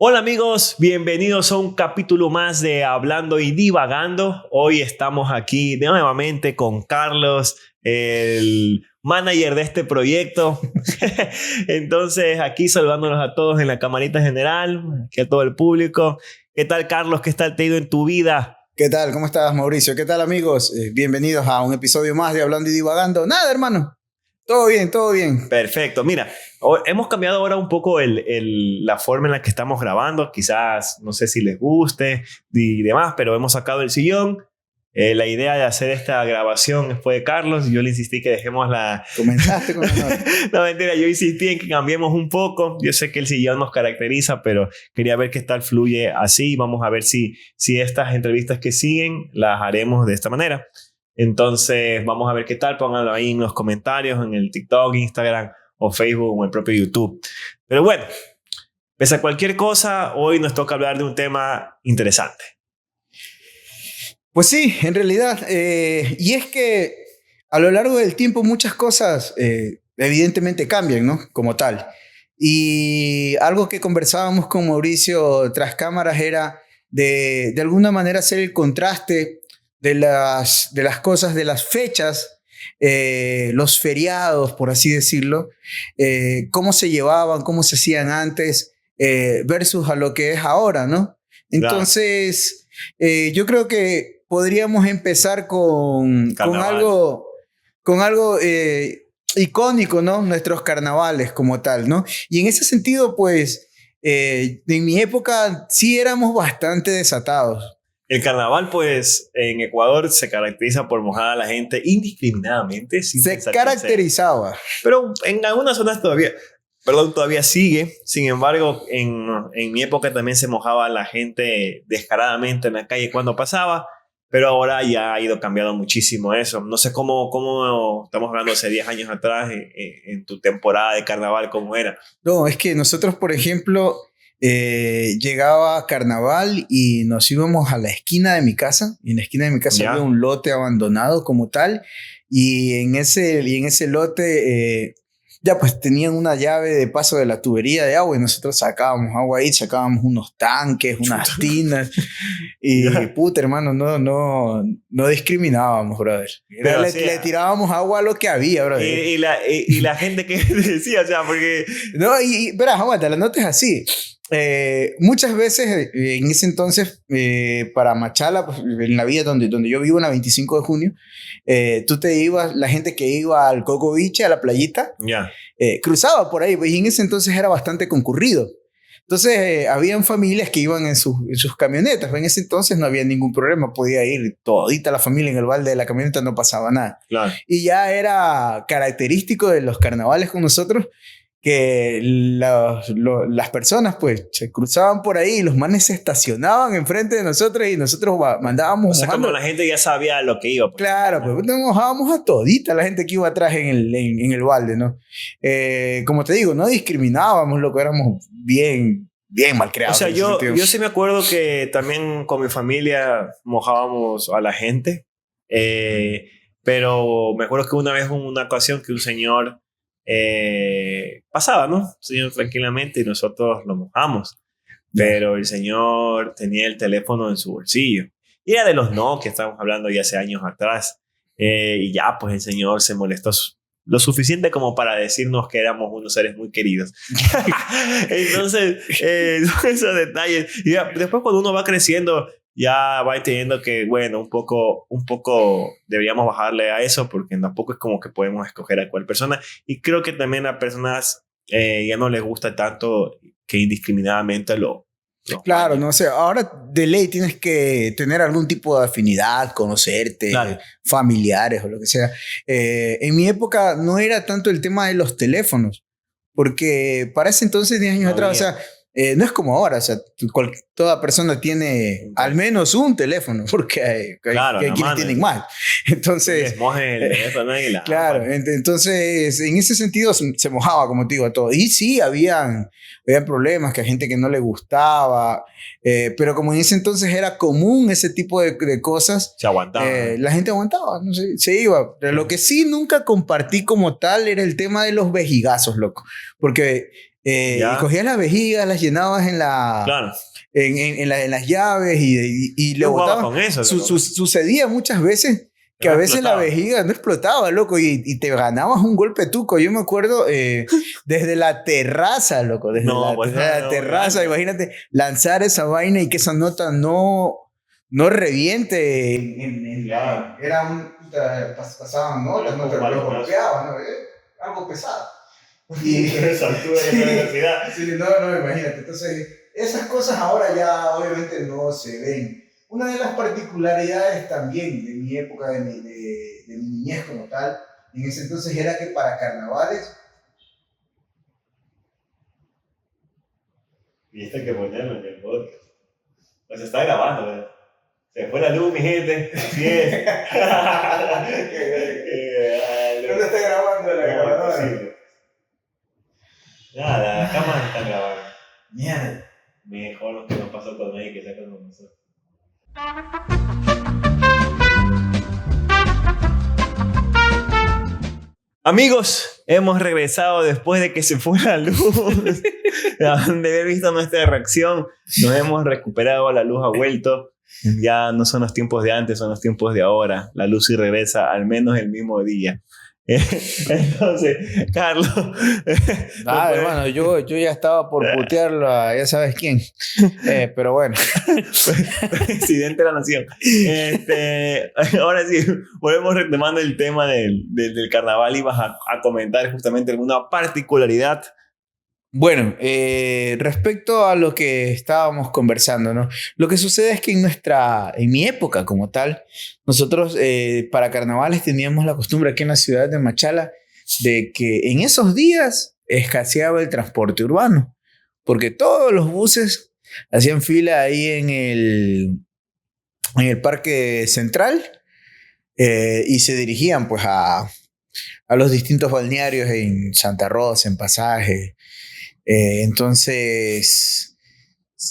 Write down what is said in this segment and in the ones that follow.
Hola amigos, bienvenidos a un capítulo más de Hablando y Divagando. Hoy estamos aquí nuevamente con Carlos, el manager de este proyecto. Entonces aquí saludándonos a todos en la camarita general, aquí a todo el público. ¿Qué tal, Carlos? ¿Qué tal te ha ido en tu vida? ¿Qué tal? ¿Cómo estás, Mauricio? ¿Qué tal, amigos? Bienvenidos a un episodio más de Hablando y Divagando. Nada, hermano. Todo bien, todo bien. Perfecto. Mira, hemos cambiado ahora un poco la forma en la que estamos grabando. Quizás, no sé si les guste y demás, pero hemos sacado el sillón. La idea de hacer esta grabación fue de Carlos. Yo le insistí que dejemos la... Comenzaste con la... No, mentira, yo insistí en que cambiemos un poco. Yo sé que el sillón nos caracteriza, pero quería ver qué tal fluye así. Vamos a ver si estas entrevistas que siguen las haremos de esta manera. Entonces, vamos a ver qué tal. Pónganlo ahí en los comentarios, en el TikTok, Instagram o Facebook o en el propio YouTube. Pero bueno, pese a cualquier cosa, hoy nos toca hablar de un tema interesante. Pues sí, en realidad. Y es que a lo largo del tiempo muchas cosas evidentemente cambian, ¿no? Como tal. Y algo que conversábamos con Mauricio tras cámaras era de alguna manera hacer el contraste de las cosas, de las fechas, los feriados, por así decirlo, cómo se llevaban, cómo se hacían antes, versus a lo que es ahora, ¿no? Entonces, yo creo que podríamos empezar con algo icónico, ¿no? Nuestros carnavales como tal, ¿no? Y en ese sentido, pues, en mi época sí éramos bastante desatados. El carnaval, pues, en Ecuador se caracteriza por mojar a la gente indiscriminadamente. Se caracterizaba. Pero en algunas zonas todavía sigue. Sin embargo, en mi época también se mojaba a la gente descaradamente en la calle cuando pasaba. Pero ahora ya ha ido cambiando muchísimo eso. No sé cómo estamos hablando hace 10 años atrás, en tu temporada de carnaval, ¿cómo era? No, es que nosotros, por ejemplo... llegaba carnaval y nos íbamos a la esquina de mi casa. Y en la esquina de mi casa había un lote abandonado como tal. Y en ese lote ya pues tenían una llave de paso de la tubería de agua y nosotros sacábamos agua ahí, sacábamos unos tanques, unas tinas. Y puta, hermano, no discriminábamos, brother. Le tirábamos agua a lo que había, brother. Y la gente que decía, o sea, porque... No, verás, aguanta, la nota es así. Muchas veces en ese entonces para Machala, pues, en la vía donde yo vivo, en la 25 de junio, tú te ibas, la gente que iba al Coco Beach, a la playita, cruzaba por ahí, pues, y en ese entonces era bastante concurrido. Entonces habían familias que iban en sus camionetas. En ese entonces no había ningún problema, podía ir todita la familia en el balde de la camioneta, no pasaba nada. Claro. Y ya era característico de los carnavales con nosotros que las personas pues se cruzaban por ahí y los manes se estacionaban enfrente de nosotros y nosotros mandábamos, o sea, mojando. Como la gente ya sabía lo que iba. Pues. Claro, pues nos mojábamos a todita la gente que iba atrás en el balde, ¿no? Como te digo, no discriminábamos, lo que éramos bien malcriados. O sea, yo sí me acuerdo que también con mi familia mojábamos a la gente, pero me acuerdo que una vez hubo una ocasión que un señor pasaba, ¿no? El señor tranquilamente y nosotros lo mojamos, pero el señor tenía el teléfono en su bolsillo y era de los Nokia, estábamos hablando ya hace años atrás, y ya pues el señor se molestó lo suficiente como para decirnos que éramos unos seres muy queridos. Entonces, esos detalles. Y ya, después cuando uno va creciendo, ya va entendiendo que, bueno, un poco deberíamos bajarle a eso, porque tampoco es como que podemos escoger a cuál persona. Y creo que también a personas ya no les gusta tanto que indiscriminadamente lo claro, no sé, ahora de ley tienes que tener algún tipo de afinidad, conocerte, claro, familiares o lo que sea. En mi época no era tanto el tema de los teléfonos, porque para ese entonces, 10 años atrás, o sea, no es como ahora, o sea, toda persona tiene al menos un teléfono, porque hay quienes tienen más. Entonces, claro, entonces en ese sentido se mojaba, como te digo, todo. Y sí, habían problemas, que a gente que no le gustaba, pero como en ese entonces era común ese tipo de cosas, se aguantaba. La gente aguantaba, no sé, se iba. Pero lo que sí nunca compartí como tal era el tema de los vejigazos, loco, porque Y cogías las vejigas, las llenabas en Claro. en las llaves y le Yo jugaba botabas. con eso. Sucedía muchas veces que a veces la vejiga no explotaba, loco, y te ganabas un golpe tuco. Yo me acuerdo desde la terraza, loco, desde la terraza, imagínate, lanzar esa vaina y que esa nota no reviente. Pasaban notas, no te lo golpeaban, ¿no? Algo pesado. Y esa altura y esa velocidad. Sí, no, imagínate. Entonces, esas cosas ahora ya obviamente no se ven. Una de las particularidades también de mi época, de mi niñez como tal, en ese entonces era que para carnavales... Y esto hay que ponerlo en el podcast. Pues se está grabando, ¿verdad? Se fue la luz, mi gente. Así es. ¿Dónde está grabando la grabadora? Nada, las cámaras están grabando. Mierda. Mejor lo que nos pasó con nadie que saca con nosotros. Amigos, hemos regresado después de que se fue la luz. De haber visto nuestra reacción, nos hemos recuperado, la luz ha vuelto. Ya no son los tiempos de antes, son los tiempos de ahora. La luz sí regresa al menos el mismo día. Entonces, Carlos. Hermano, yo ya estaba por putearlo a ya sabes quién. Pero bueno. Presidente de la nación. Ahora sí, volvemos retomando el tema del carnaval. Ibas a comentar justamente alguna particularidad. Bueno, respecto a lo que estábamos conversando, ¿no? Lo que sucede es que en mi época como tal, nosotros para carnavales teníamos la costumbre aquí en la ciudad de Machala de que en esos días escaseaba el transporte urbano, porque todos los buses hacían fila ahí en el Parque Central y se dirigían pues a los distintos balnearios en Santa Rosa, en Pasaje. Entonces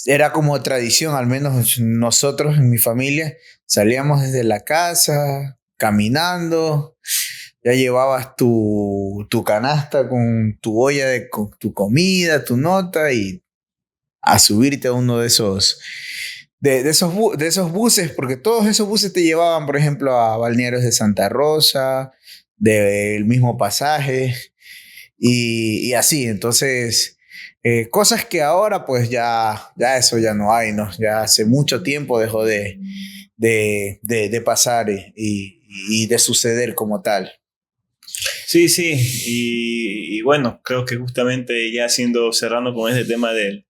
era como tradición, al menos nosotros en mi familia salíamos desde la casa caminando, ya llevabas tu canasta con tu olla con tu comida, tu nota y a subirte a uno de esos buses, porque todos esos buses te llevaban, por ejemplo, a balnearios de Santa Rosa, del mismo Pasaje y así. Entonces cosas que ahora pues ya eso ya no hay, ¿no? Ya hace mucho tiempo dejó de pasar y de suceder como tal. Sí, y bueno, creo que justamente ya cerrando con este tema del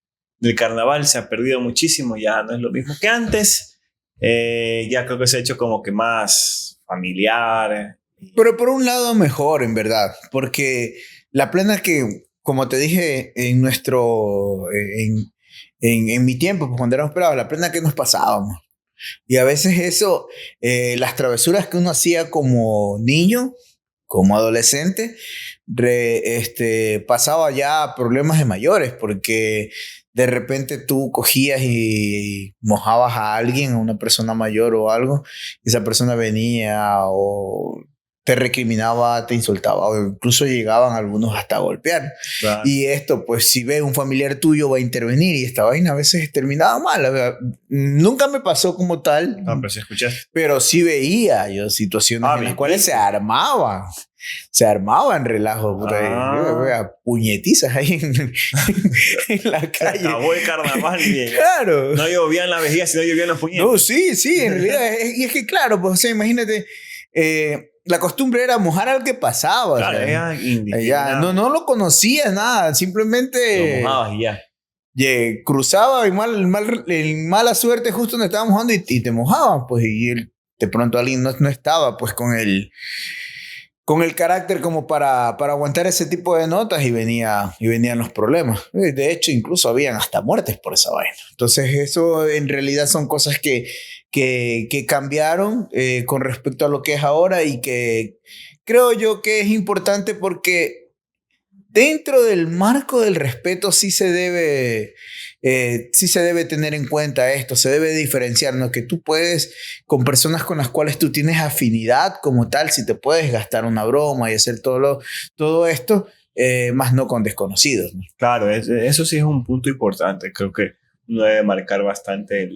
carnaval, se ha perdido muchísimo, ya no es lo mismo que antes. Ya creo que se ha hecho como que más familiar. Pero por un lado mejor, en verdad, porque la plena que, como te dije, en mi tiempo, pues cuando éramos pelados, la plena que nos pasábamos. Y a veces eso, las travesuras que uno hacía como niño, como adolescente, pasaba ya a problemas de mayores, porque de repente tú cogías y mojabas a alguien, a una persona mayor o algo, y esa persona venía o te recriminaba, te insultaba, o incluso llegaban algunos hasta a golpear. Claro. Y esto, pues si ve un familiar tuyo va a intervenir y esta vaina a veces terminaba mal. Nunca me pasó como tal. No, pero sí escuchaste. Pero sí veía yo situaciones en las cuales se armaban relajo, puta, puñetizas ahí en la calle. Se acabó el carnaval. Claro. No llovían las vejigas, sino llovían los puñetes. No, sí, en realidad. Y es que claro, pues o sea, imagínate, la costumbre era mojar al que pasaba. Claro, o sea, ya, no lo conocías nada, simplemente... Lo mojabas y ya. Cruzaba y mala suerte justo donde estábamos mojando y te mojaban, pues, y de pronto alguien no estaba, pues, con el carácter como para aguantar ese tipo de notas y venían los problemas. De hecho, incluso habían hasta muertes por esa vaina. Entonces, eso en realidad son cosas que cambiaron con respecto a lo que es ahora y que creo yo que es importante porque dentro del marco del respeto sí se debe tener en cuenta esto, se debe diferenciar, ¿no? Que tú puedes, con personas con las cuales tú tienes afinidad como tal, si te puedes gastar una broma y hacer todo esto, más no con desconocidos, ¿no? Claro, eso sí es un punto importante. Creo que uno debe marcar bastante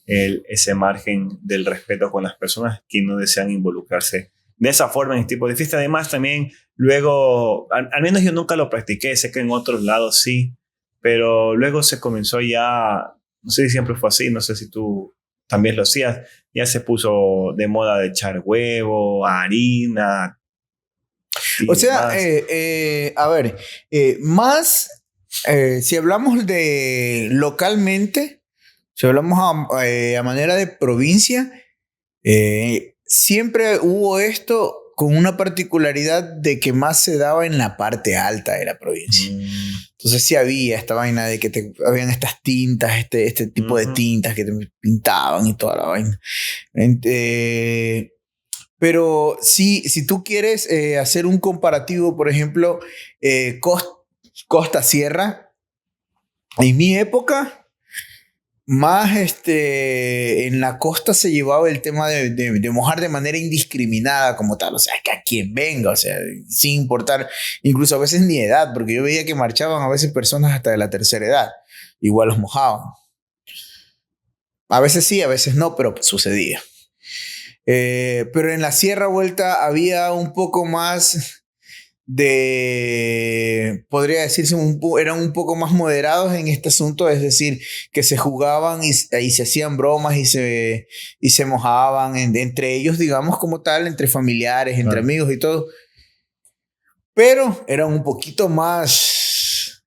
ese margen del respeto con las personas que no desean involucrarse de esa forma en este tipo de fiesta. Además, también luego, al menos yo nunca lo practiqué, sé que en otros lados sí, pero luego se comenzó ya, no sé si siempre fue así, no sé si tú también lo hacías, ya se puso de moda de echar huevo, harina y O sea, demás. a ver, si hablamos de localmente, si hablamos a manera de provincia, siempre hubo esto con una particularidad de que más se daba en la parte alta de la provincia. Mm, Entonces sí había esta vaina de que habían estas tintas, este tipo de ujú. tintas que te pintaban y toda la vaina. Pero si tú quieres hacer un comparativo, por ejemplo, Costa-Sierra, en mi época, más en la costa se llevaba el tema de mojar de manera indiscriminada como tal, o sea, que a quien venga, o sea, sin importar, incluso a veces ni edad, porque yo veía que marchaban a veces personas hasta de la tercera edad, igual los mojaban. A veces sí, a veces no, pero sucedía. Pero en la Sierra Vuelta había un poco más podría decirse, eran un poco más moderados en este asunto, es decir, que se jugaban y se hacían bromas y se mojaban entre ellos, digamos, como tal, entre familiares, entre Claro. amigos y todo, pero eran un poquito más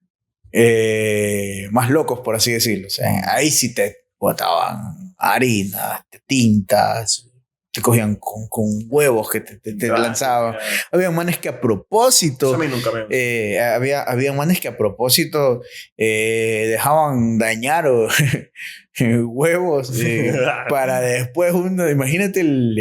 locos, por así decirlo. O sea, ahí sí te botaban harina, tintas, te cogían con huevos que te lanzaban. Mira, Había manes que a eso a propósito, mí nunca me... había manes que a propósito dejaban dañar huevos para después uno, imagínate El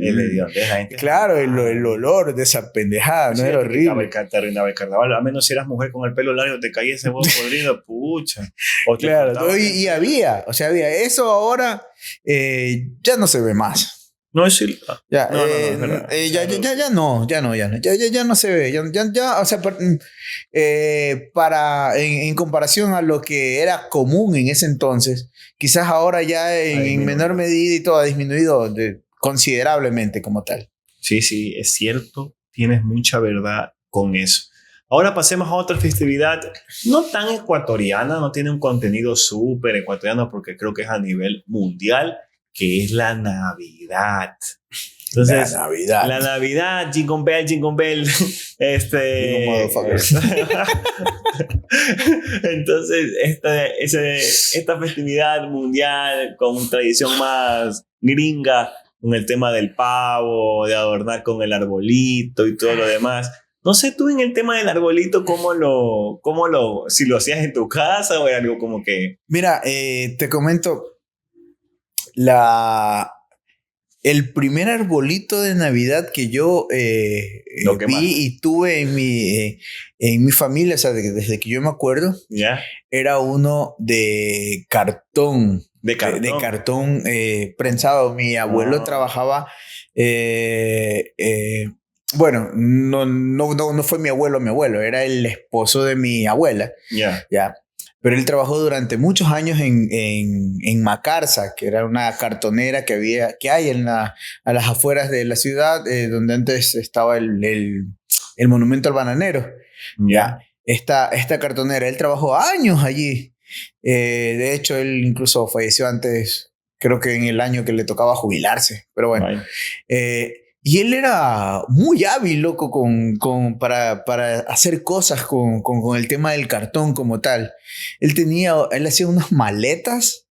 hediondo de la gente. claro, el olor de esa pendejada, ¿no? Sí, Era te horrible. te arruinaba el carnaval. A menos si eras mujer con el pelo largo, te caía ese huevo podrido, pucha. O te Claro, cortaban el y pelo. había, o sea, había. Eso ahora ya no se ve más. No, es sí. Ya, No, es verdad. ya no, ya no se ve. O sea, en comparación a lo que era común en ese entonces, quizás ahora ya Ha en menor disminuido. medida y todo ha disminuido considerablemente como tal. Sí, sí, es cierto. Tienes mucha verdad con eso. Ahora pasemos a otra festividad no tan ecuatoriana, no tiene un contenido súper ecuatoriano porque creo que es a nivel mundial, que es la Navidad. La Entonces, Navidad. la Navidad, Jingle Bell, Digo, este... motherfucker. Entonces, esta festividad mundial con tradición más gringa, con el tema del pavo, de adornar con el arbolito y todo lo demás. No sé tú en el tema del arbolito, si lo hacías en tu casa o era algo como que... Mira, te comento, la, el primer arbolito de Navidad que yo Lo que más, vi y tuve en mi familia, o sea, desde que yo me acuerdo, ¿ya? era uno de cartón, De de cartón. cartón prensado. Mi abuelo Ah, trabajaba, bueno, no fue mi abuelo, era el esposo de mi abuela, ya. ¿ya? Pero él trabajó durante muchos años en Macarza, que era una cartonera que hay a las afueras de la ciudad, donde antes estaba el monumento al bananero. Ya. ¿Ya? Esta cartonera, él trabajó años allí. De hecho, él incluso falleció antes, creo que en el año que le tocaba jubilarse. Pero bueno. Vaya. Y él era muy hábil, loco, para hacer cosas con el tema del cartón como tal. Él hacía unas maletas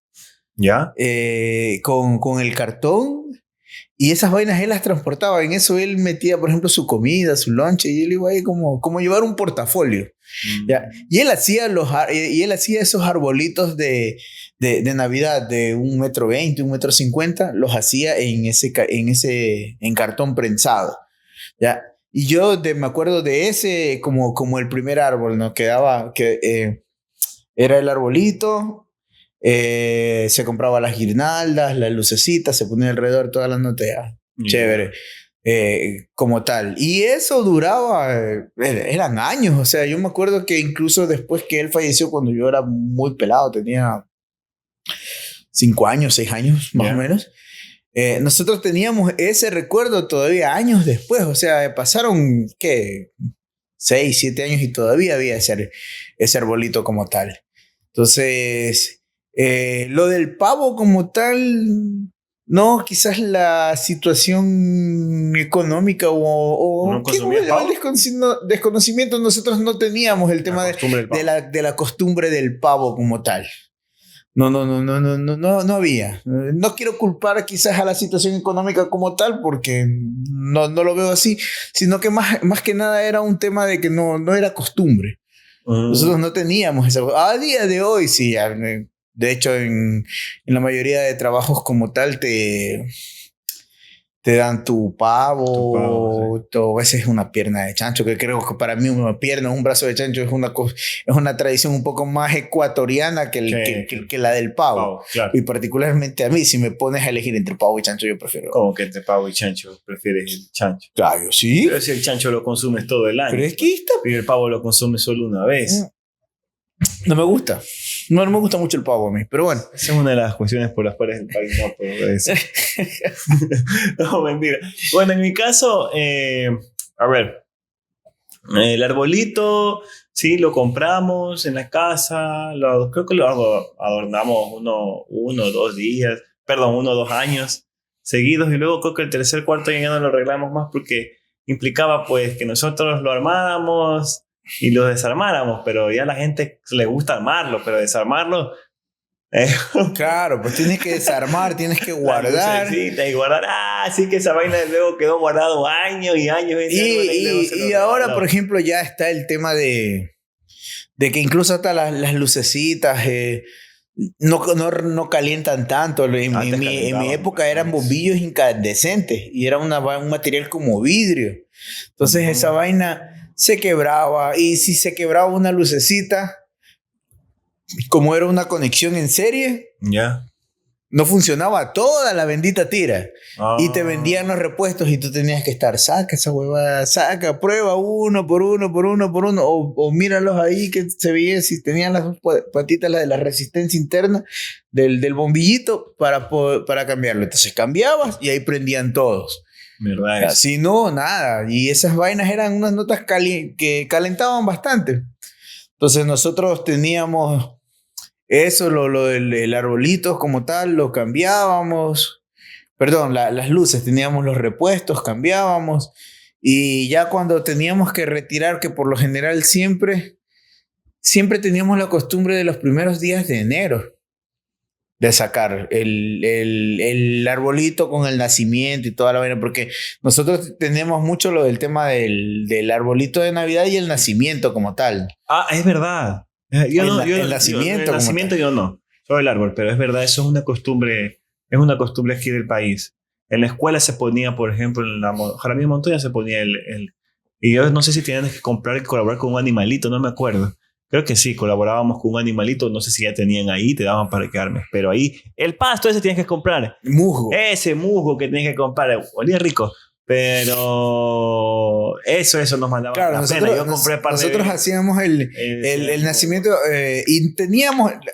¿Ya? con el cartón y esas vainas él las transportaba. En eso él metía, por ejemplo, su comida, su lonche y él iba ahí como llevar un portafolio. ¿Ya? Y él hacía esos arbolitos de Navidad de 1,20 m, 1,50 m, los hacía en cartón prensado. ¿Ya? Y yo me acuerdo de ese como el primer árbol, ¿no? Era el arbolito, se compraba las guirnaldas, las lucecitas, se ponía alrededor todas las notas. Ya. Chévere. como tal. Y eso duraba, eran años. O sea, yo me acuerdo que incluso después que él falleció, cuando yo era muy pelado, tenía 5 años, 6 años más o menos. Nosotros teníamos ese recuerdo todavía años después. O sea, pasaron, ¿qué? 6, 7 años y todavía había ese arbolito como tal. Entonces, lo del pavo como tal, no, quizás la situación económica o ¿No consumía pavo? desconocimiento, nosotros no teníamos el tema de la costumbre del pavo como tal. No había. No quiero culpar quizás a la situación económica como tal porque no lo veo así, sino que más que nada era un tema de que no era costumbre. Nosotros no teníamos esa. A día de hoy sí, de hecho en la mayoría de trabajos como tal te dan tu pavo, sí. O a veces una pierna de chancho, que creo que para mí una pierna o un brazo de chancho es una tradición un poco más ecuatoriana que la del pavo. Claro. Y particularmente a mí, si me pones a elegir entre pavo y chancho, yo prefiero... ¿Cómo que entre pavo y chancho prefieres el chancho? Claro, sí. Pero si el chancho lo consumes todo el año. Pero es que y el pavo lo consumes solo una vez. No me gusta. No me gusta mucho el pavo a mí, pero bueno. Esa es una de las cuestiones por las cuales el país no puede eso. No, mentira. Bueno, en mi caso, a ver, el arbolito, sí, lo compramos en la casa, creo que lo adornamos 1 o 2 días, perdón, 1 o 2 años seguidos, y luego creo que el tercer, cuarto año ya no lo arreglamos más porque implicaba pues que nosotros lo armáramos y lo desarmáramos, pero ya a la gente le gusta armarlo, pero desarmarlo... Claro, pues tienes que desarmar, tienes que guardar. Y guardar. Sí que esa vaina luego quedó guardado años y años. Y ahora, por ejemplo, ya está el tema de que incluso hasta las lucecitas no calientan tanto. En mi época eran bombillos incandescentes y era un material como vidrio. Entonces esa vaina se quebraba, y si se quebraba una lucecita, como era una conexión en serie, no funcionaba toda la bendita tira. Y te vendían los repuestos y tú tenías que estar, saca esa huevada, prueba uno por uno, o míralos ahí que se veía si tenían las 2 patitas, la de la resistencia interna del bombillito para cambiarlo. Entonces cambiabas y ahí prendían todos. ¿Verdad? Así no, nada. Y esas vainas eran unas notas que calentaban bastante. Entonces nosotros teníamos eso, lo del arbolito como tal, lo cambiábamos. Perdón, las luces, teníamos los repuestos, cambiábamos. Y ya cuando teníamos que retirar, que por lo general siempre teníamos la costumbre de los primeros días de enero de sacar el arbolito con el nacimiento y toda la vaina, porque nosotros tenemos mucho lo del tema del arbolito de Navidad y el nacimiento como tal. Es verdad. El nacimiento yo no, solo el árbol, pero es verdad, eso es una costumbre aquí del país. En la escuela se ponía, por ejemplo, en la Jaramillo Montoya se ponía y yo no sé si tenían que comprar y colaborar con un animalito, no me acuerdo. Creo que sí, colaborábamos con un animalito, no sé si ya tenían ahí, te daban para quedarme. Pero ahí, el pasto ese tienes que comprar. Musgo. Ese musgo que tienes que comprar, olía rico. Pero eso nos mandaba claro, la pena. Yo compré nosotros hacíamos el nacimiento y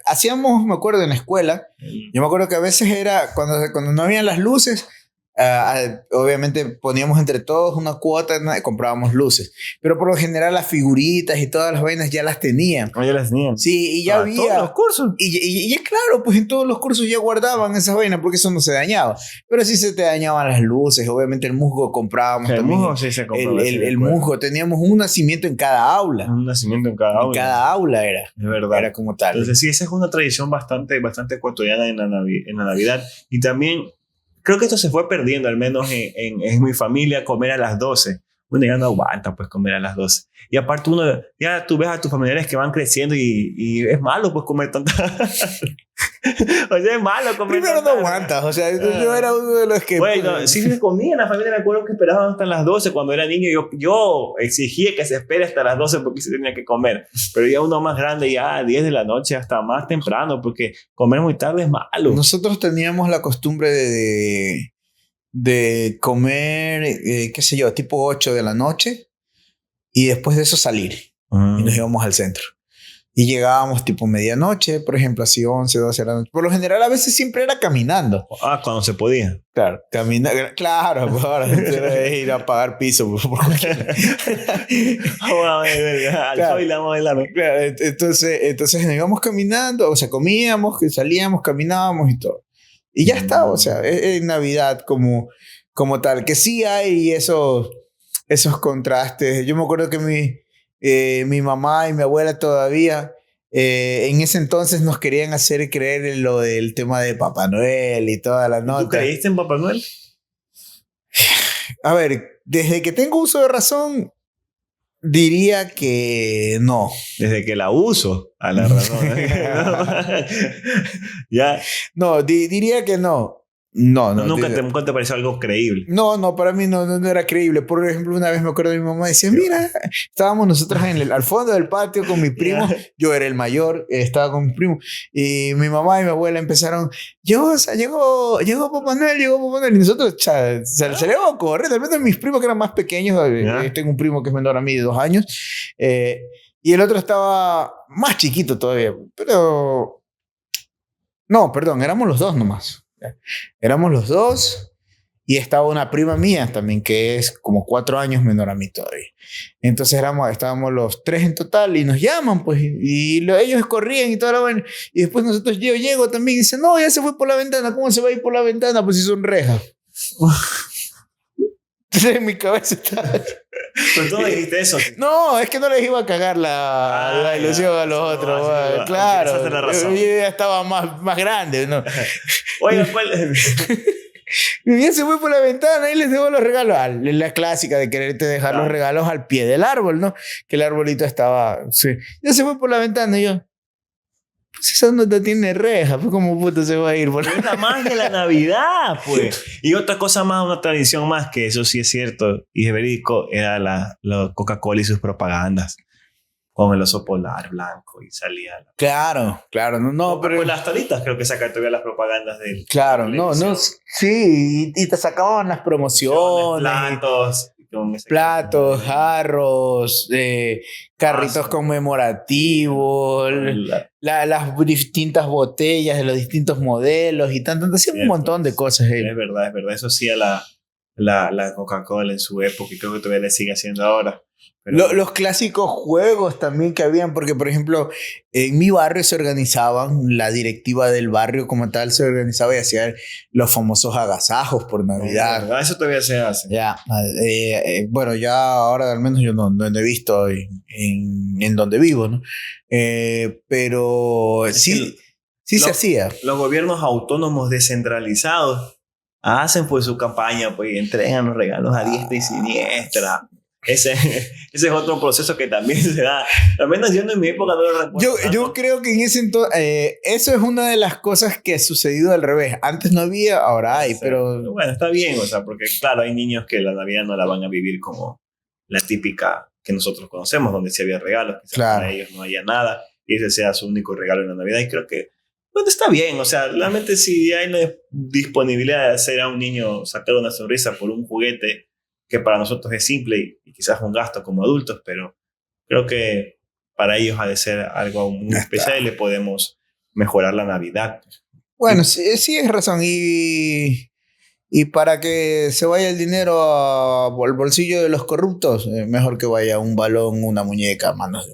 hacíamos, me acuerdo, en la escuela. Yo me acuerdo que a veces era cuando no habían las luces. Obviamente poníamos entre todos una cuota, comprábamos luces, pero por lo general las figuritas y todas las vainas ya las tenían. Ya las tenían. Sí, y ya había todos los cursos. Y claro, pues en todos los cursos ya guardaban esas vainas porque eso no se dañaba. Pero sí se te dañaban las luces. Obviamente el musgo comprábamos el también. Musgo sí se compraba. El musgo, teníamos un nacimiento en cada aula. Un nacimiento en cada aula. En cada aula era. Es verdad. Era como tal. Entonces sí, esa es una tradición bastante ecuatoriana en la Navidad. Y también creo que esto se fue perdiendo, al menos en mi familia, comer a las 12. Uno ya no aguanta pues comer a las 12. Y aparte ya tú ves a tus familiares que van creciendo y es malo pues comer tanta... O sea, es malo comer primero no aguantas, o sea, yo era uno de los que... Bueno, sí me comía en la familia, me acuerdo que esperaban hasta las 12 cuando era niño. Yo exigía que se espere hasta las 12 porque se tenía que comer. Pero ya uno más grande, ya a 10 de la noche, hasta más temprano, porque comer muy tarde es malo. Nosotros teníamos la costumbre de comer, qué sé yo, tipo 8 de la noche y después de eso salir. Y nos íbamos al centro. Y llegábamos tipo medianoche, por ejemplo, así 11, 12 de la noche. Por lo general, a veces siempre era caminando. Ah, cuando se podía. Claro, caminar. Claro, pues ahora era ir a pagar piso. Claro. Y la vamos a bailar. Claro, entonces nos íbamos caminando, o sea, comíamos, salíamos, caminábamos y todo. Y ya está, o sea, es Navidad como tal. Que sí hay esos contrastes. Yo me acuerdo que mi mamá y mi abuela todavía, en ese entonces nos querían hacer creer en lo del tema de Papá Noel y toda la nota. ¿Tú creíste en Papá Noel? A ver, desde que tengo uso de razón, diría que no. Desde que la uso, a la razón. Ya. No, diría que no. No. Nunca te pareció algo creíble. No, para mí no era creíble. Por ejemplo, una vez me acuerdo de mi mamá decía, mira, estábamos nosotros al fondo del patio con mi primo. Yo era el mayor, estaba con mi primo. Y mi mamá y mi abuela empezaron, llegó Papá Noel, Y nosotros salimos a correr. De repente mis primos que eran más pequeños, tengo un primo que es menor a mí de 2 años. Y el otro estaba más chiquito todavía. Pero... No, perdón, éramos los dos nomás. Éramos los dos y estaba una prima mía también que es como 4 años menor a mí todavía. Entonces estábamos los 3 en total y nos llaman pues y ellos corrían y toda la vaina y después nosotros llego también y dicen no, ya se fue por la ventana. ¿Cómo se va a ir por la ventana? Pues si son rejas. Entonces en mi cabeza está... Pero tú dijiste eso. No, es que no les iba a cagar la ilusión a los otros. No, claro, yo ya estaba más grande, ¿no? Oiga, ¿cuál? Y ya se fue por la ventana y les dejó los regalos. La clásica de quererte dejar los regalos al pie del árbol, ¿no? Que el arbolito estaba... Sí. Ya se fue por la ventana y yo... Pues esa nota tiene reja, pues como puta se va a ir. Es la magia de la Navidad, pues. Y otra cosa más, una tradición más, que eso sí es cierto y es verídico, era la Coca-Cola y sus propagandas. Con el oso polar blanco y salía. Claro, no, pero... Pues las toditas creo que sacan todavía las propagandas de... Claro, no, sí, y te sacaban las promociones. Platos, jarros, carritos conmemorativos, las distintas botellas de los distintos modelos y tanto. Hacían un montón de cosas. Es verdad. Eso sí a la Coca-Cola en su época y creo que todavía le sigue haciendo ahora. Pero... Los clásicos juegos también que habían, porque por ejemplo, en mi barrio se organizaban, la directiva del barrio como tal se organizaba y hacía los famosos agasajos por Navidad. Eso todavía se hace. Ya, bueno, ya ahora al menos yo no he visto en donde vivo, ¿no? Pero sí se hacía. Los gobiernos autónomos descentralizados hacen pues su campaña, pues entregan los regalos a diestra y siniestra. Ese es otro proceso que también se da. Al menos yo en mi época no lo recuerdo. Yo creo que en ese entonces, eso es una de las cosas que ha sucedido al revés. Antes no había, ahora hay, pero... Bueno, está bien, o sea, porque claro, hay niños que la Navidad no la van a vivir como la típica que nosotros conocemos, donde sí había regalos, quizás claro. Para ellos no haya nada, y ese sea su único regalo en la Navidad, y creo que bueno, está bien, o sea, realmente si hay la disponibilidad de hacer a un niño sacar una sonrisa por un juguete que para nosotros es simple y quizás un gasto como adultos, pero creo que para ellos ha de ser algo muy especial y le podemos mejorar la Navidad. Bueno, sí es razón. Y para que se vaya el dinero al bolsillo de los corruptos, mejor que vaya un balón, una muñeca a manos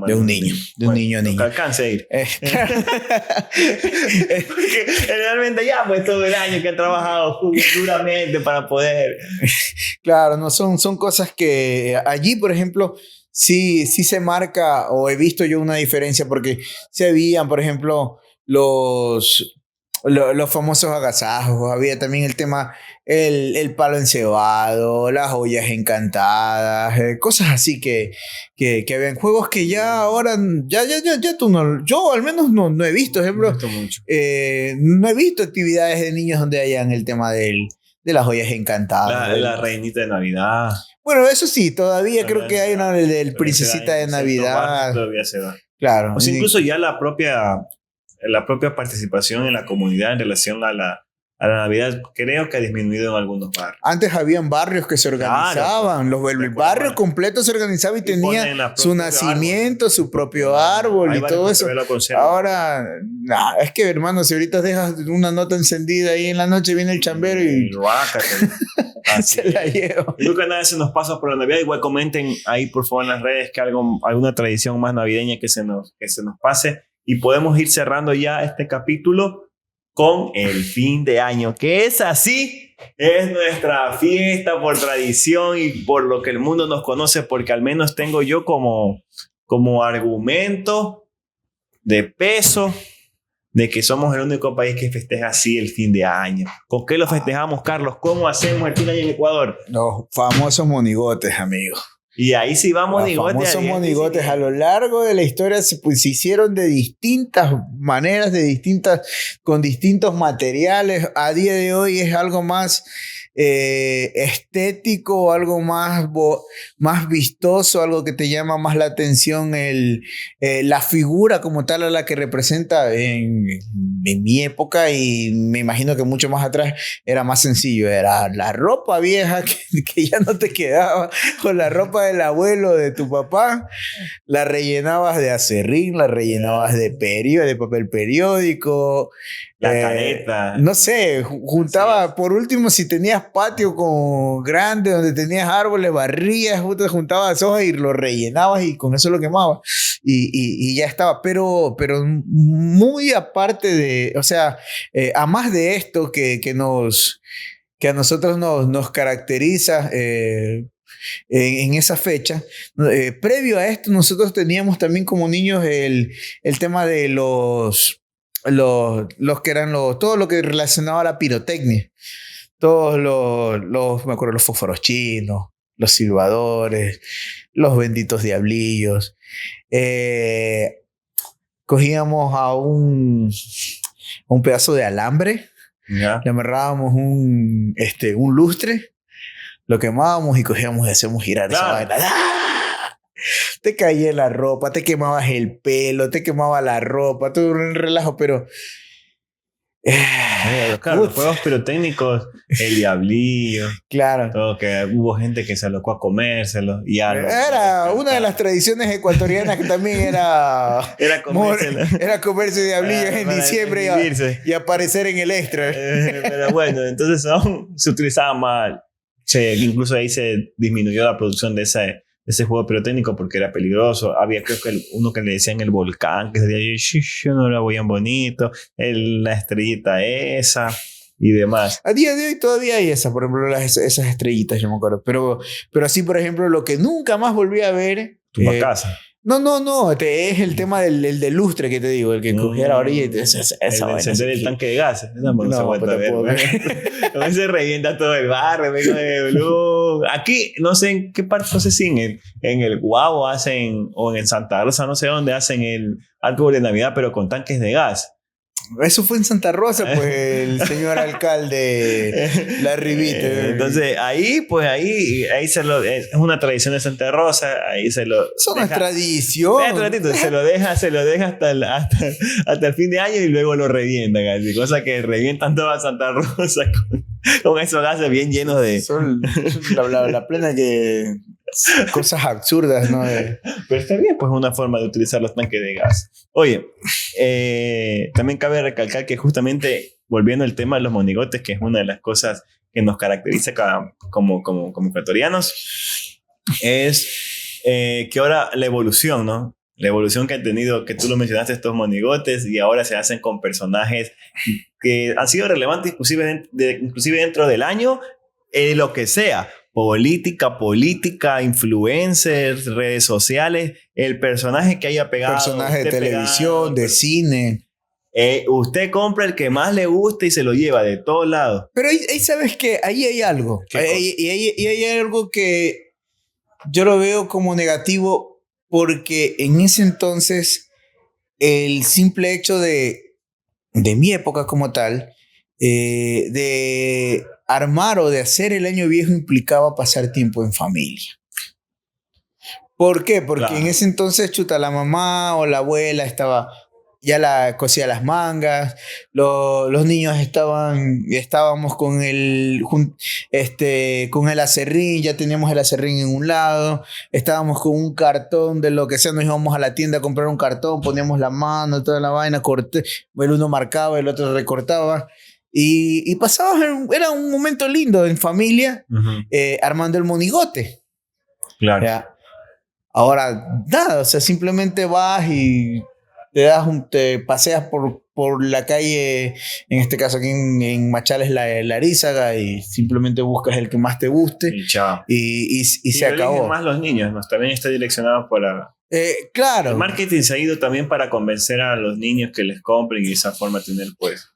de un niño. De un niño. Que alcance a ir. Porque realmente ya pues todo el año que han trabajado duramente para poder... Claro, no son cosas que allí, por ejemplo, sí se marca, o he visto yo una diferencia, porque se habían, por ejemplo, los famosos agasajos, había también el tema, el palo encebado, las ollas encantadas, cosas así que habían juegos que ya ahora, ya tú no, yo al menos no he visto, por ejemplo, no he visto actividades de niños donde hayan el tema de las ollas encantadas. La reinita de Navidad. Bueno, eso sí, todavía creo que hay una del princesita de Navidad. Todavía se da. Claro. O sea, incluso ya la propia participación en la comunidad en relación a a la Navidad, creo que ha disminuido en algunos barrios. Antes habían barrios que se organizaban, Claro, el barrio completo se organizaba y tenía su nacimiento, su propio árbol Hay y barrios todo que eso. todavía lo conservan. Ahora, nah, es que hermano, si ahorita dejas una nota encendida ahí en la noche, viene el chambero y Así se la es. lleva. Yo creo que nada se nos pasa por la Navidad. Igual comenten ahí por favor en las redes que alguna tradición más navideña que se nos pase. Y podemos ir cerrando ya este capítulo con el fin de año, que es así, es nuestra fiesta por tradición y por lo que el mundo nos conoce, porque al menos tengo yo como argumento de peso de que somos el único país que festeja así el fin de año. ¿Con qué lo festejamos, Carlos? ¿Cómo hacemos el fin de año en Ecuador? Los famosos monigotes, amigos. Y ahí sí va monigotes. Los famosos monigotes a lo largo de la historia se hicieron de distintas maneras, con distintos materiales. A día de hoy es algo más estético, algo más vistoso, algo que te llama más la atención, la figura como tal a la que representa en mi época, y me imagino que mucho más atrás era más sencillo, era la ropa vieja que ya no te quedaba, o la ropa del abuelo de tu papá, la rellenabas de acerrín, la rellenabas de papel periódico, la careta. No sé, juntaba, sí. Por último, si tenías patio grande donde tenías árboles, barrías, juntabas hojas y lo rellenabas y con eso lo quemabas y ya estaba. Pero muy aparte de, o sea, a más de esto que a nosotros nos caracteriza en esa fecha, previo a esto nosotros teníamos también como niños el tema de los que eran todo lo que relacionaba a la pirotecnia. Todos me acuerdo, los fósforos chinos, los silbadores, los benditos diablillos. Cogíamos a un pedazo de alambre, ¿ya? Le amarrábamos un lustre, lo quemábamos y cogíamos y hacíamos girar esa vaina. ¡Ah! Te caía la ropa, te quemabas el pelo, te quemaba la ropa, todo un relajo, pero... Claro, los juegos pirotécnicos, el diablillo, claro. Todo, que hubo gente que se alocó a comérselos y ya era una de las tradiciones ecuatorianas que también era comerse diablillos en diciembre y aparecer en el extra. Pero bueno, entonces aún se utilizaba mal. Incluso ahí se disminuyó la producción de ese juego pirotécnico porque era peligroso. Había, creo que uno que le decían el volcán, que decía yo no lo veían bonito, la estrellita esa y demás. A día de hoy todavía hay por ejemplo, esas estrellitas, yo me acuerdo. Pero así, por ejemplo, lo que nunca más volví a ver... Tumbacasa. No, es el tema del lustre que te digo, el que cogía la orilla y encender el tanque de gas. No se aguanta ver. Como se revienta todo el barrio, aquí, no sé en qué parte, no sé si en el Guavo hacen, o en Santa Rosa, no sé dónde hacen el árbol de Navidad, pero con tanques de gas. Eso fue en Santa Rosa, pues el señor alcalde la rivita. Entonces ahí es una tradición de Santa Rosa, ahí se lo... Eso no es tradición. Se lo deja hasta el fin de año y luego lo revientan, así, cosa que revientan toda Santa Rosa con esos gases bien llenos de... Son la plena que... Cosas absurdas, ¿no? Pero está bien, pues una forma de utilizar los tanques de gas. Oye, también cabe recalcar que justamente, volviendo al tema de los monigotes, que es una de las cosas que nos caracteriza como ecuatorianos, es que ahora la evolución, ¿no? La evolución que han tenido, que tú lo mencionaste, estos monigotes, y ahora se hacen con personajes que han sido relevantes inclusive dentro del año, lo que sea. Política, influencers, redes sociales, el personaje que haya pegado. Personaje de televisión, de cine. Usted compra el que más le guste y se lo lleva de todos lados. Pero ahí sabes que ahí hay algo. Y hay algo que yo lo veo como negativo porque en ese entonces el simple hecho de mi época como tal, de armar o de hacer el año viejo implicaba pasar tiempo en familia. ¿Por qué? Porque en ese entonces, la mamá o la abuela estaba cosía las mangas, los niños estábamos con con el aserrín, ya teníamos el aserrín en un lado, estábamos con un cartón de lo que sea, nos íbamos a la tienda a comprar un cartón, poníamos la mano, toda la vaina, el uno marcaba, el otro recortaba. Y pasábamos, era un momento lindo en familia, armando el monigote. Claro. ¿Ya? Ahora, nada, o sea, simplemente vas y te paseas por la calle, en este caso aquí en Machales, la Arízaga, y simplemente buscas el que más te guste Y chao. y se acabó. Más los niños, ¿no? También está direccionado por la... Claro. El marketing se ha ido también para convencer a los niños que les compren y de esa forma tener pues...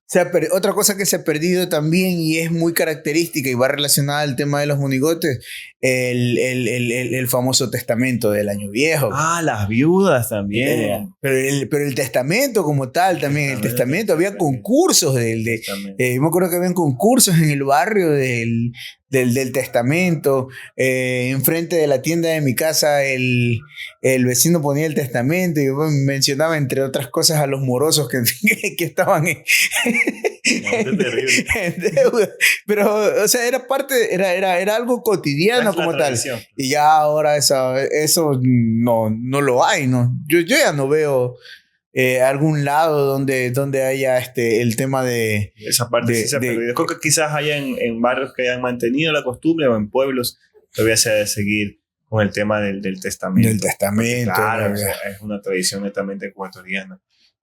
Otra cosa que se ha perdido también y es muy característica y va relacionada al tema de los monigotes, el famoso testamento del año viejo. Ah, las viudas también. Pero el testamento como tal también, el testamento, había concursos me acuerdo que habían concursos en el barrio del testamento. Enfrente de la tienda de mi casa el vecino ponía el testamento y yo mencionaba entre otras cosas a los morosos que estaban No, terrible. en deuda. Pero, o sea, era algo cotidiano como tal. Y ya ahora eso no lo hay, ¿no? Yo ya no veo algún lado donde haya el tema de... Esa parte sí se ha perdido. Creo que quizás haya en barrios que hayan mantenido la costumbre o en pueblos todavía se ha de seguir con el tema del testamento. Del testamento. Porque, claro, o sea, es una tradición netamente ecuatoriana.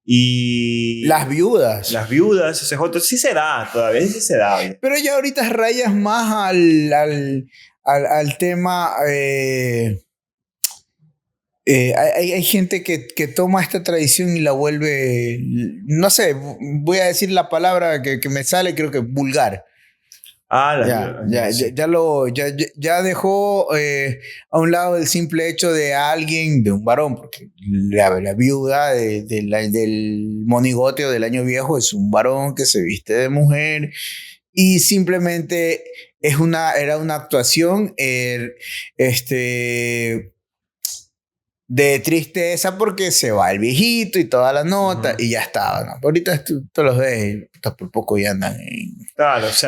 Y... Las viudas, ese otro sí se da, todavía sí se da. Pero ya ahorita rayas más al tema... hay gente que toma esta tradición y la vuelve, no sé, voy a decir la palabra que me sale, creo que vulgar. Ya dejó a un lado el simple hecho de alguien, de un varón, porque la viuda del monigote o del año viejo es un varón que se viste de mujer y simplemente era una actuación de tristeza porque se va el viejito y toda la nota y ya estaba, ¿no? Pero ahorita tú los ves y por poco ya andan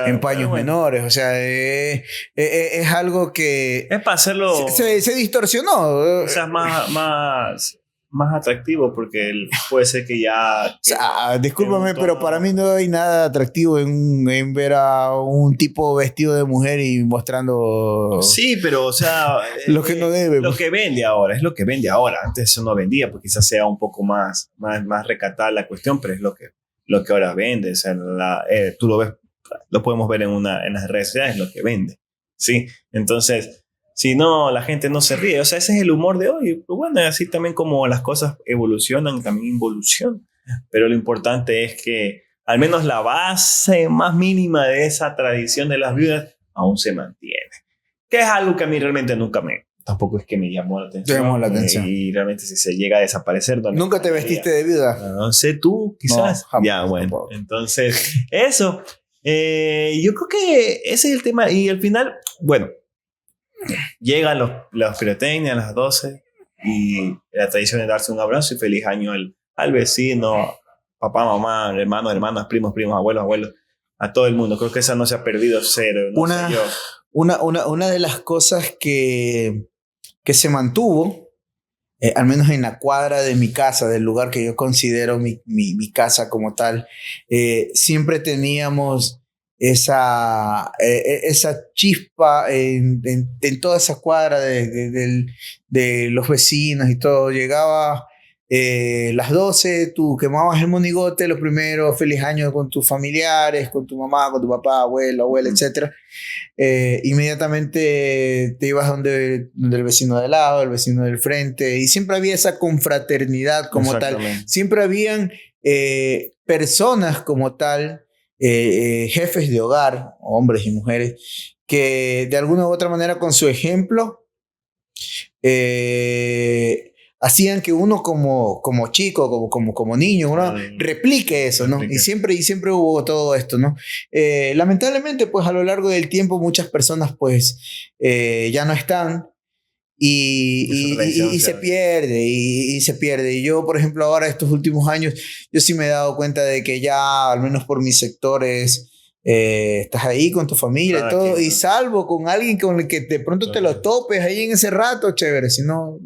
en paños menores, o sea, es algo que... Es para hacerlo... Se distorsionó. O sea, más atractivo porque puede ser que ya... O sea, discúlpame, pero para mí no hay nada atractivo en ver a un tipo vestido de mujer y mostrando... Sí, pero o sea... lo que no debe. Lo que vende ahora, es lo que vende ahora. Antes eso no vendía porque quizás sea un poco más recatada la cuestión, pero es lo que ahora vende. O sea, tú lo ves, lo podemos ver en las redes sociales, es lo que vende. ¿Sí? Entonces... Si no, la gente no se ríe. O sea, ese es el humor de hoy. Pues bueno, así también como las cosas evolucionan, también involucionan. Pero lo importante es que al menos la base más mínima de esa tradición de las viudas aún se mantiene. Que es algo que a mí realmente tampoco es que me llamó la atención. Y realmente si se llega a desaparecer... ¿Nunca te vestiste de viuda? No sé tú, quizás. No, ya, bueno. Tampoco. Entonces, eso. Yo creo que ese es el tema. Y al final, bueno... Llegan los pirotecnia a las 12 y la tradición es darse un abrazo y feliz año al vecino, papá, mamá, hermanos, hermanas, primos, abuelos, a todo el mundo. Creo que esa no se ha perdido cero. Una de las cosas que se mantuvo, al menos en la cuadra de mi casa, del lugar que yo considero mi casa como tal, siempre teníamos esa chispa en toda esa cuadra de los vecinos y todo. Llegaba las 12, tú quemabas el monigote, lo primero, feliz año con tus familiares, con tu mamá, con tu papá, abuela, etc. Inmediatamente te ibas donde el vecino de al lado, el vecino del frente, y siempre había esa confraternidad como tal. Siempre habían personas como tal, jefes de hogar, hombres y mujeres, que de alguna u otra manera con su ejemplo hacían que uno como chico, como niño, uno replique eso, ¿no? Y siempre hubo todo esto, ¿no? Lamentablemente, pues a lo largo del tiempo muchas personas pues ya no están y se pierde, y se pierde. Y yo, por ejemplo, ahora estos últimos años, yo sí me he dado cuenta de que ya, al menos por mis sectores, estás ahí con tu familia y todo, y salvo con alguien con el que de pronto te lo topes ahí en ese rato, chévere, si no,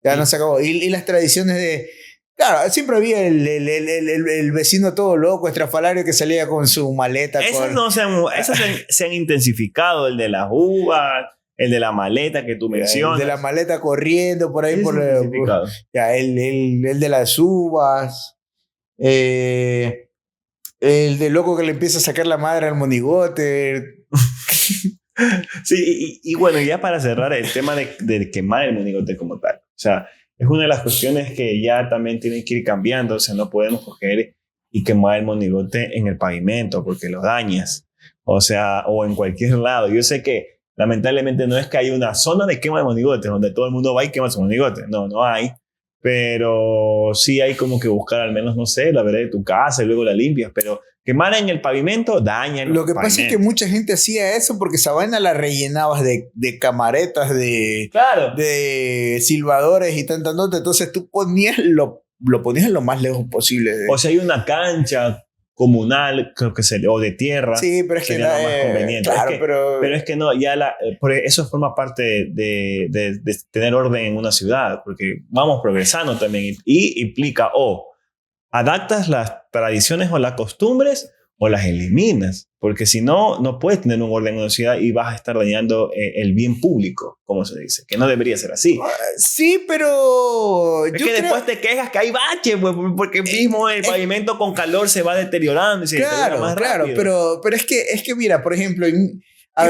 ya no se acabó. Y las tradiciones de... Claro, siempre había el vecino todo loco, estrafalario, que salía con su maleta. Esas se han intensificado, el de las uvas, el de la maleta que tú mencionas. El de la maleta corriendo por ahí. Ya, el de las uvas. El de loco que le empieza a sacar la madre al monigote. Sí, y bueno, ya para cerrar el tema de quemar el monigote como tal. O sea, es una de las cuestiones que ya también tienen que ir cambiando. O sea, no podemos coger y quemar el monigote en el pavimento porque lo dañas. O sea, o en cualquier lado. Yo sé que lamentablemente no es que hay una zona de quema de monigotes donde todo el mundo va y quema su monigote. No, no hay. Pero sí hay como que buscar al menos, no sé, la vereda de tu casa y luego la limpias. Pero quemar en el pavimento daña el Lo que pasa es que mucha gente hacía eso porque esa vaina la rellenabas de camaretas, de silbadores y tantas notas. Entonces tú lo ponías lo más lejos posible. O sea, hay una cancha comunal, creo que o de tierra. Sí, pero es que sería lo más conveniente. Claro, pero es que no, ya eso forma parte de tener orden en una ciudad, porque vamos progresando también y implica adaptas las tradiciones o las costumbres o las eliminas, porque si no, no puedes tener un orden en una ciudad y vas a estar dañando el bien público, como se dice, que no debería ser así. Sí, pero... Es que después te quejas que hay baches, pues, porque mismo el pavimento con calor se va deteriorando y se deteriora más rápido. Claro, pero es que mira, por ejemplo...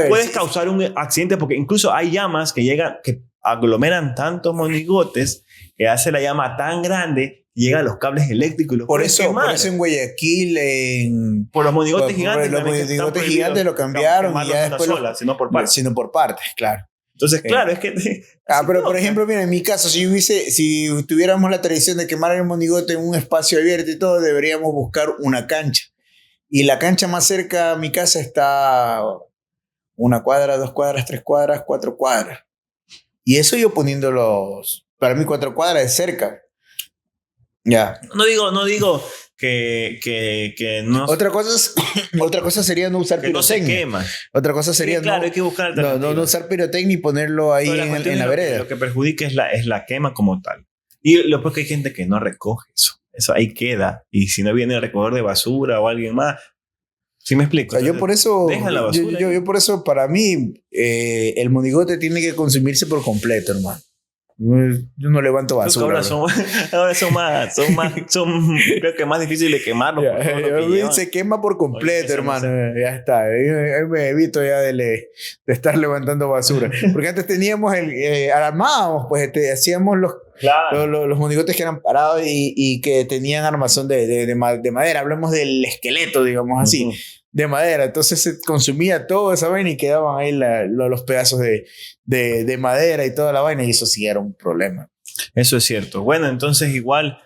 puedes causar un accidente porque incluso hay llamas que aglomeran tantos monigotes que hace la llama tan grande, llega a los cables eléctricos. Por eso en Guayaquil, por los monigotes gigantes. Los monigotes gigantes lo cambiaron y ya después sino por partes. Sino por partes, claro. Entonces, claro, es que... pero por ejemplo, mira, en mi caso, si tuviéramos la tradición de quemar el monigote en un espacio abierto y todo, deberíamos buscar una cancha. Y la cancha más cerca a mi casa está 1 cuadra, 2 cuadras, 3 cuadras, 4 cuadras. Y eso yo para mí 4 cuadras es cerca. Ya. No digo que no... Otra cosa sería no usar pirotecnia. No se quema. Otra cosa sería hay que buscar no usar pirotecnia y ponerlo ahí en la vereda. Lo que perjudica es la quema como tal. Y lo peor que hay gente que no recoge eso. Eso ahí queda. Y si no viene a recoger de basura o alguien más... ¿Sí me explico? O sea, yo por eso... Deja la basura. Yo por eso, para mí, el monigote tiene que consumirse por completo, hermano. Yo no levanto basura. Ahora son creo que más difíciles de quemarlo. Se quema por completo, hermano. Ya está. Ahí me evito ya de estar levantando basura. Porque antes teníamos armábamos, pues hacíamos los monigotes que eran parados y que tenían armazón de madera. Hablamos del esqueleto, digamos así. De madera, entonces se consumía toda esa vaina y quedaban ahí los pedazos de madera y toda la vaina, y eso sí era un problema. Eso es cierto. Bueno, entonces igual,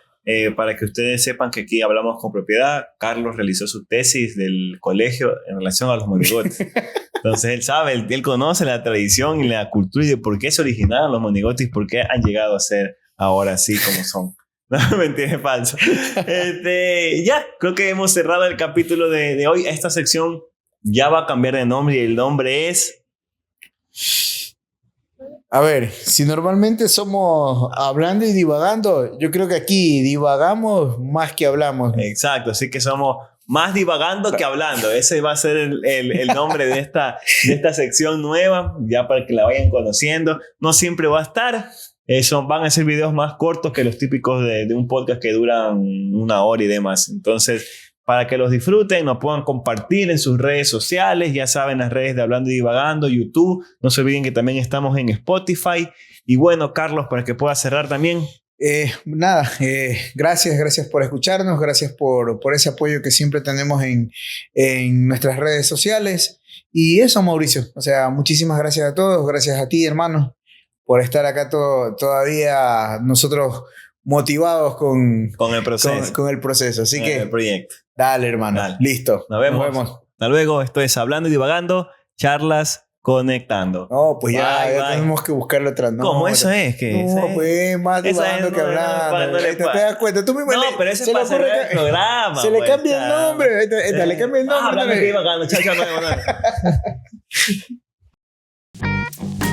para que ustedes sepan que aquí hablamos con propiedad, Carlos realizó su tesis del colegio en relación a los monigotes. Entonces él sabe, él conoce la tradición y la cultura y de por qué se originaron los monigotes y por qué han llegado a ser ahora así como son. No, mentira, es falso. Ya, creo que hemos cerrado el capítulo de hoy. Esta sección ya va a cambiar de nombre y el nombre es... A ver, si normalmente somos hablando y divagando, yo creo que aquí divagamos más que hablamos. Exacto, así que somos más divagando que hablando. Ese va a ser el nombre de esta sección nueva, ya para que la vayan conociendo. No siempre va a estar... van a ser videos más cortos que los típicos de un podcast que duran 1 hora y demás. Entonces, para que los disfruten, nos puedan compartir en sus redes sociales. Ya saben, las redes de Hablando y Divagando, YouTube. No se olviden que también estamos en Spotify. Y bueno, Carlos, para que puedas cerrar también. Gracias por escucharnos. Gracias por ese apoyo que siempre tenemos en nuestras redes sociales. Y eso, Mauricio. O sea, muchísimas gracias a todos. Gracias a ti, hermano, por estar acá todavía nosotros motivados con el proceso. Con el proceso. Así que... el proyecto. Dale, hermano. Dale. Listo. Nos vemos. Hasta luego. Esto es Hablando y Divagando. Charlas conectando. No, pues ya, Bye, ya bye. tenemos que buscarle otra nota. ¿Cómo eso es? ¿Qué? No, pues más esa divagando es que hablando. ¿Te das cuenta? Tú mismo No, pero eso es para cerrar el programa. Se le pues, cambia el nombre. Le cambia el nombre. Hablando que iba ganando. Chao, chao, no, no.